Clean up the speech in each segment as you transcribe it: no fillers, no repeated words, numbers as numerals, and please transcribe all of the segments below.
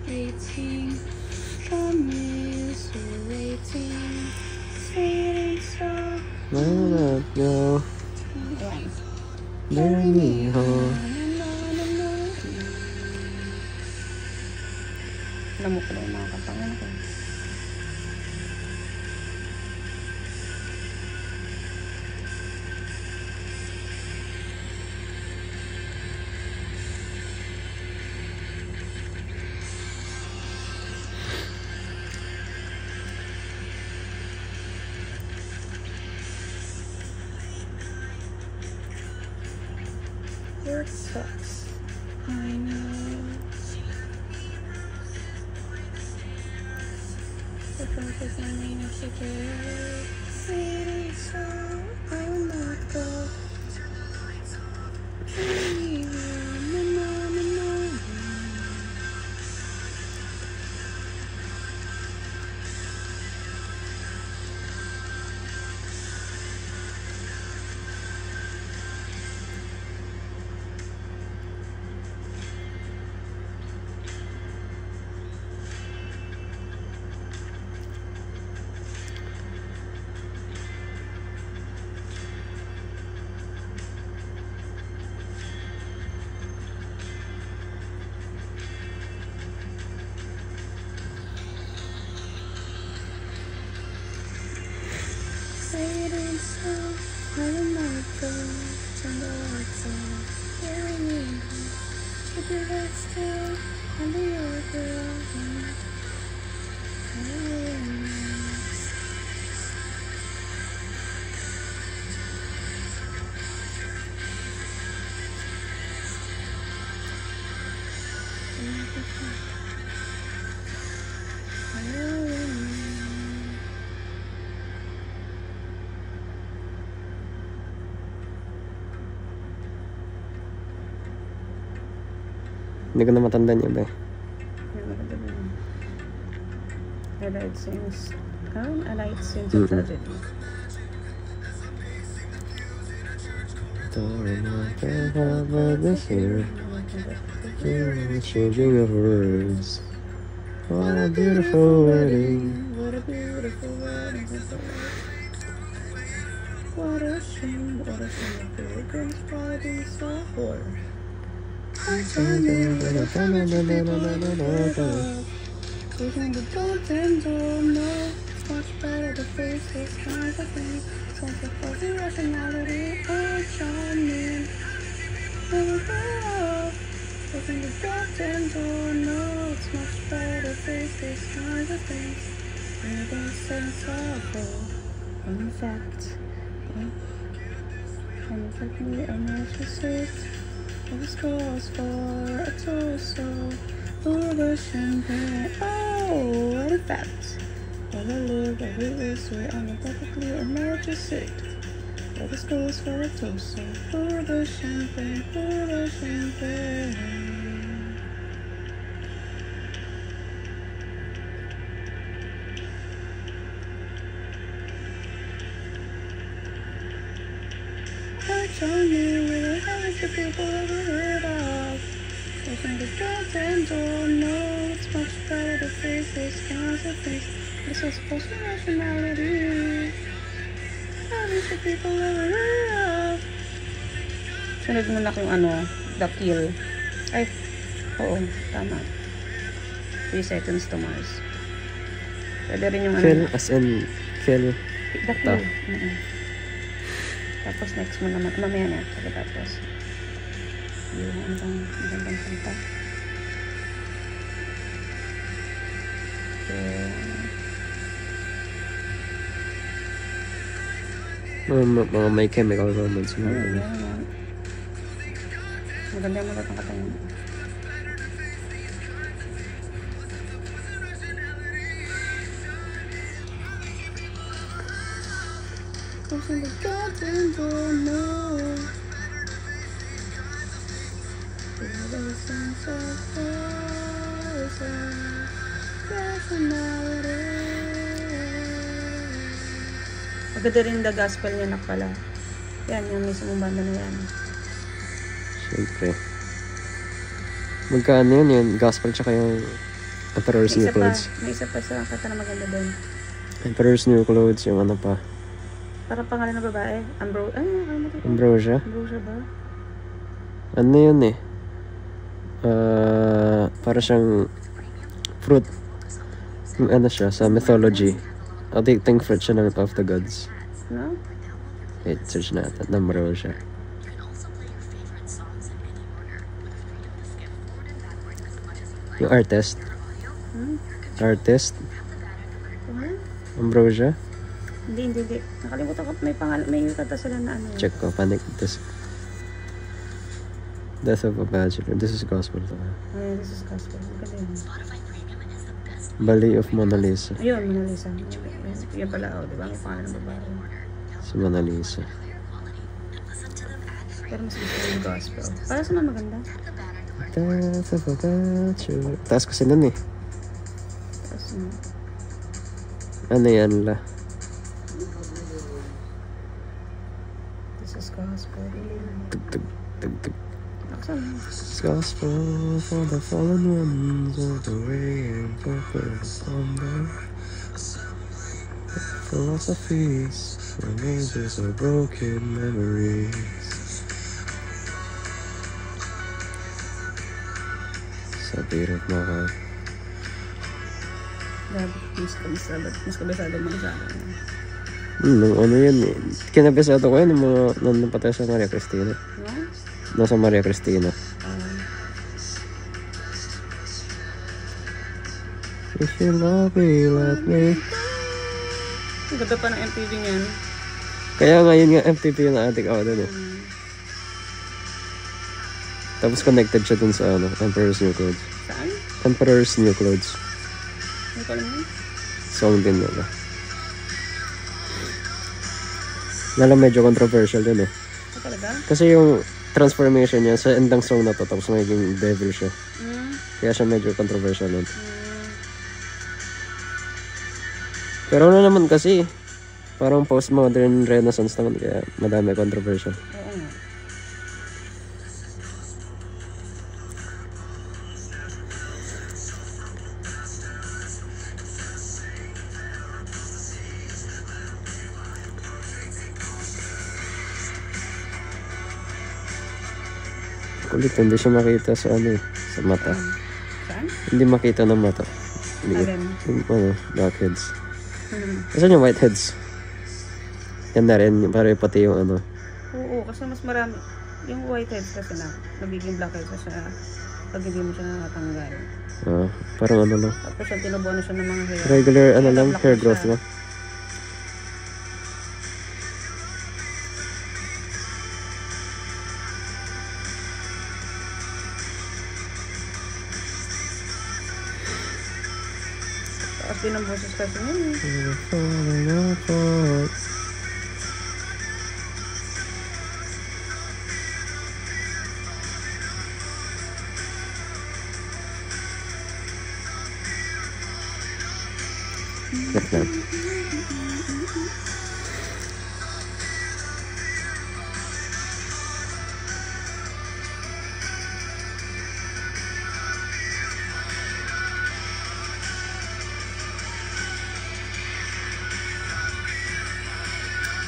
waiting, commiserating, sailing so. Let go. Ayan. Bury me whole. Alam mo ko lang mga kapangan ko. Work sucks. I know. The purpose I mean is to get city, so I will not go. Sailing so I will not go. Turn the lights on. Carry me home. Keep your head still. I'll be your girl. Hindi ko na matanda niya ba? I lied since a tragedy. Changing of words. What a beautiful wedding. What a beautiful wedding. What a shame the pilgrims party so for. Isn't the golden dawn, no, it's much better to face this kind of thing. Sense of fuzzy rationality, oh, charming. Never go. Isn't the golden dawn, no, it's much better to face this kind of thing. With a sense of hope, in fact, and certainly a magic state. This calls for a torso for the champagne. Oh, what a fact! All I live, every race, we're on a perfectly emergency. This calls for a torso for the champagne, for the champagne. Show me where the hell is the people ever heard of? Open the doors and door, no, it's much better to face this kinds of things. This is supposed to be rationality. How is the people ever heard of? Sunod mo na kung ano, The Kill. Ay, oo, tama. 3 Seconds to Mars. Pwede rin yung Kill, ano. as in, kill. The Kill. Tapos next mo naman, mamaya na. Tapos, yung magandang kanta. Mga may chemical romance. Maganda yung magandang kanta yun. Pushing the garden door, no. The sense of personality. Maganda rin the gospel niya pala. Yan, yung mismong banda na yan. Siyempre. Magkano yun? Yung gospel tsaka yung Emperor's New Clothes. May isa pa sa kata na maganda doon. Emperor's New Clothes, yung ano pa. Para pangalan ng babae. Ambrosia? Ambrosia ba? Ano yun eh? Para siyang fruit. Yung ano siya, sa mythology. Addicting fruit siya ng of the gods. No? Wait, search natin. Ambrosia. Yung artist. Artist. Ambrosia. Hindi. Nakalimutan ko. May pangalan. May kata sila na ano. Check ko. Panic. Death of a Bachelor. This is gospel to. Ay, this is gospel. Maganda yun. Ballet of Mona Lisa. Ayun, Mona Lisa. Yan pala. Oh, di ba? May pangalan ng babae. Si Mona Lisa. Pero mas gusto ko yung gospel. Para sa mga maganda. Death of a Bachelor. Taas kasi nun eh. Tapos, Ano yan la? this is gospel. Tug. Naksan. This is gospel for the fallen ones of the way and purpose on the philosophies and ages of broken memories. Sa birot mo ka. Mas kabisado mo na sa akin. Ano yan eh. Kinabisado ko yan yung mga nanapatay sa Maria Cristina. No? Nasa Maria Cristina. If you love me, let me. Ang ganda pa ng MTV niyan. Kaya ngayon nga MTV yung na-addict ako dun eh. Tapos connected siya dun sa ano, Emperor's New Clothes. Saan? Emperor's New Clothes. Ano pa naman? Song din nila. Lalo medyo controversial din eh. Ano talaga? Kasi yung transformation niya sa endang song na to, tapos magiging devil siya. Kaya siya medyo controversial nun. Pero ano naman kasi, parang postmodern renaissance naman, kaya madami controversial. Oo nga. Kulit, hindi siya makita sa ano eh, sa mata. Saan? Hindi makita ng mata. Hindi. Alin? Yung ano, blackheads. Asan yung whiteheads? Yan na rin, para pati yung ano. Oo, kasi mas marami. Yung whiteheads kasi nagiging blackheads kasi pag hindi mo siya nakatanggal. Parang ano lang. Tapos yung tinubuan na siya ng mga hair. Regular ano lang, Black hair na growth siya. lang. Tapos din ang boses kasi yun. We're falling apart. Wait lang.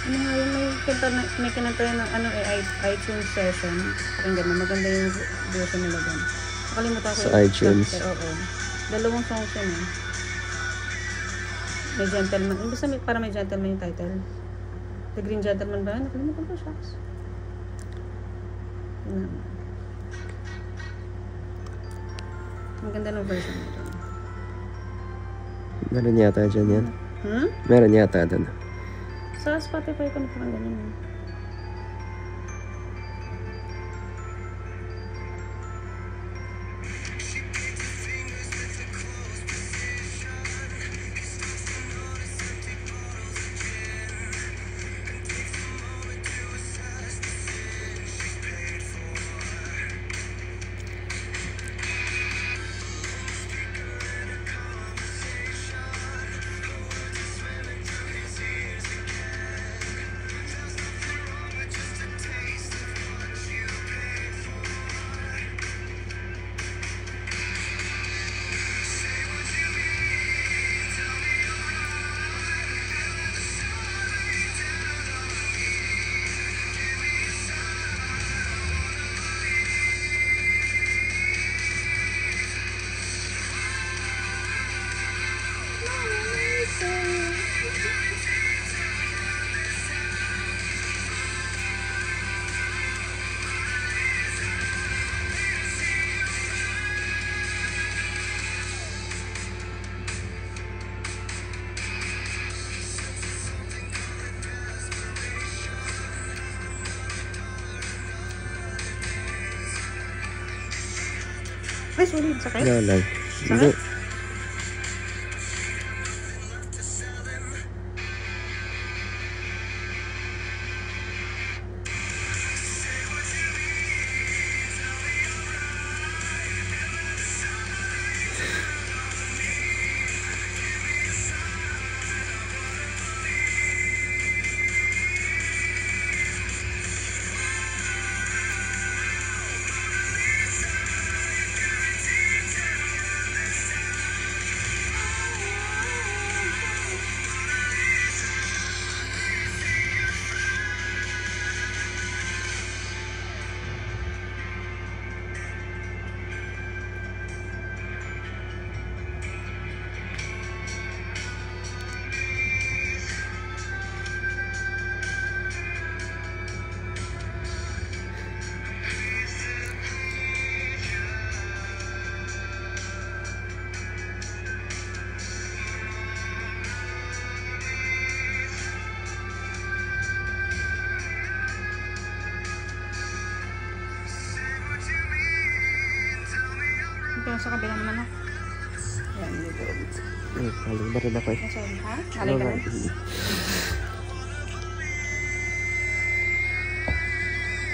Ano nga yun, may kinanta yun ng ano iTunes session. Pakinggan mo, maganda yung version nila doon. Nakalimutan ko Sa iTunes? Oo. Dalawang songs yun eh. May Gentleman. Basta para may Gentleman yung title. The Green Gentleman ba? Nakalimutan ko, shucks. Ang ganda ng version nito. Meron yata dyan yan. Hmm? Meron yata dyan. Sa Spotify ko na parang ganyan. Ay, sulit. Sakit? Wala lang. Hindi. Ito sa kabila naman ako. Yan, dito. Ay, haling ba rin ako eh. Sorry, ha? Alay ka rin.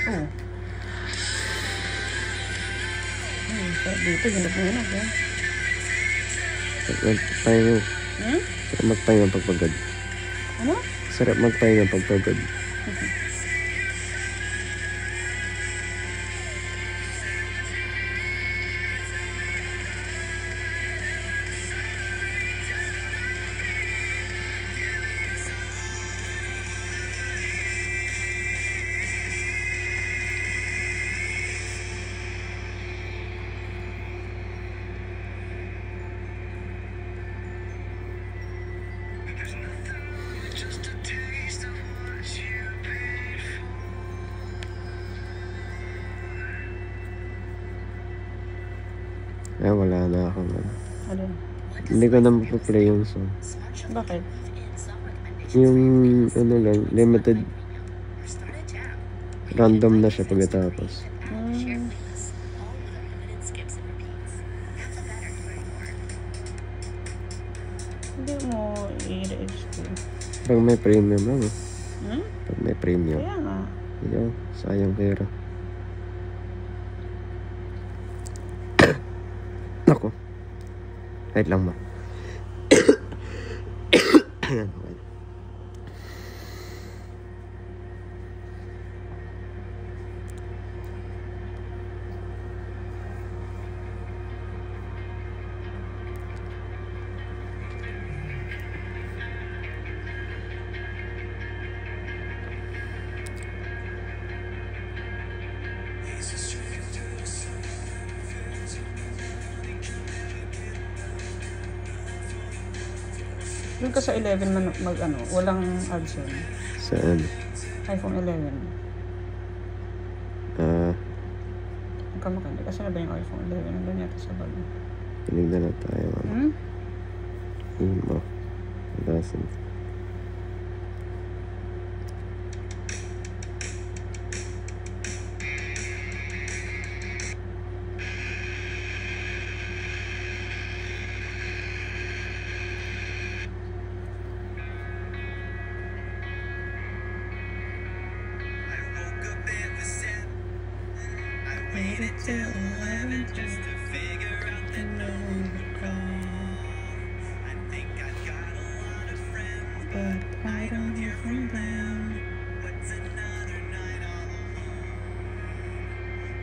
Oh. Ay, dito, hinap mo hinap. Magpahinga. Sarap magpahinga pagpagod. Ano? Sarap magpahinga pagpagod. Eh, wala na ako. Ano? Hindi ko na mapaplay yung song. Bakit? Yung, ano lang, limited. Random na siya pagkatapos. Hindi mo i-register. Pag may premium lang eh. Hmm? Pag may premium. Kaya nga. Ayaw, sayang pera. Ako. Wait lang ba? Ayan, okay. Doon ka sa 11 mag ano, walang ads yun. Saan? iPhone 11. Huwag ka makindi. Kasi na ba yung iPhone 11? Nandun yata sa bag. Tinignan na tayo. Imo. Doesn't. Waited till 11 just to figure out the number call. I think I've got a lot of friends, but I don't hear from them. What's another night all alone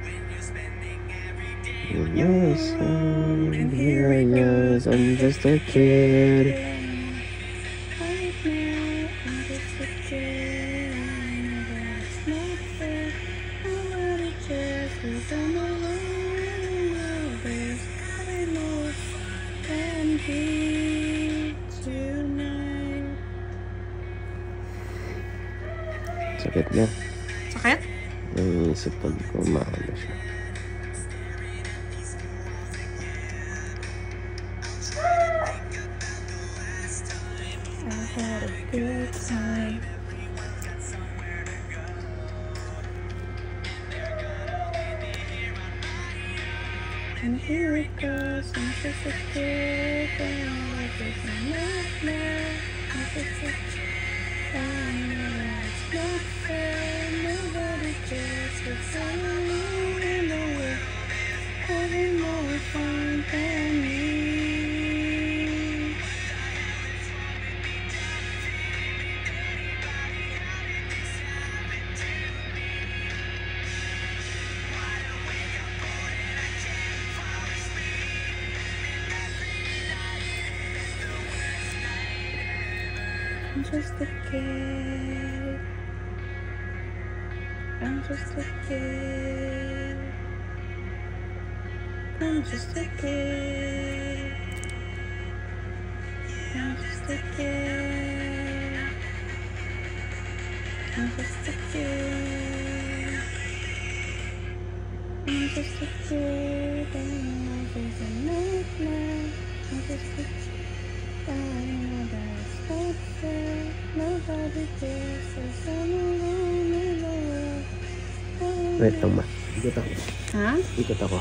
when you're spending every day on your own? And here it goes, I'm just a kid. Right now, I'm just a kid. I know that it's not fair. I wanna just live on my own. There's gotta know and be tonight. Sakit na. Sakit? Naisipan ko maano siya. I had a good time. And here it goes, I'm just a kid, and life is a nightmare. I'm just a it's not fair, nobody cares what's happening in the world. Having more fun than me. I'm just a kid. I'm just a kid. I'm just a kid. I'm just a kid. I'm just a kid. I'm just a kid. And life is a nightmare. I'm just a kid. I know that it's not fair. Nobody cares. There's someone alone in the world. Wait lang ma. Ikot ako. Ha? Ikot ako.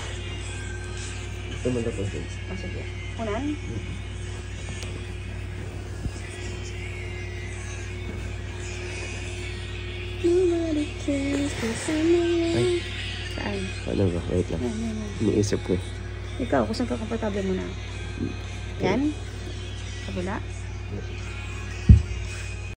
Ito mo na po siya. Oh, sige. Unan? Nobody cares. There's someone alone. Saan? Ano ba? Wait lang. Yan. Iniisip ko eh. Ikaw, kung saan ka komportable mo na? Yan? Kabila?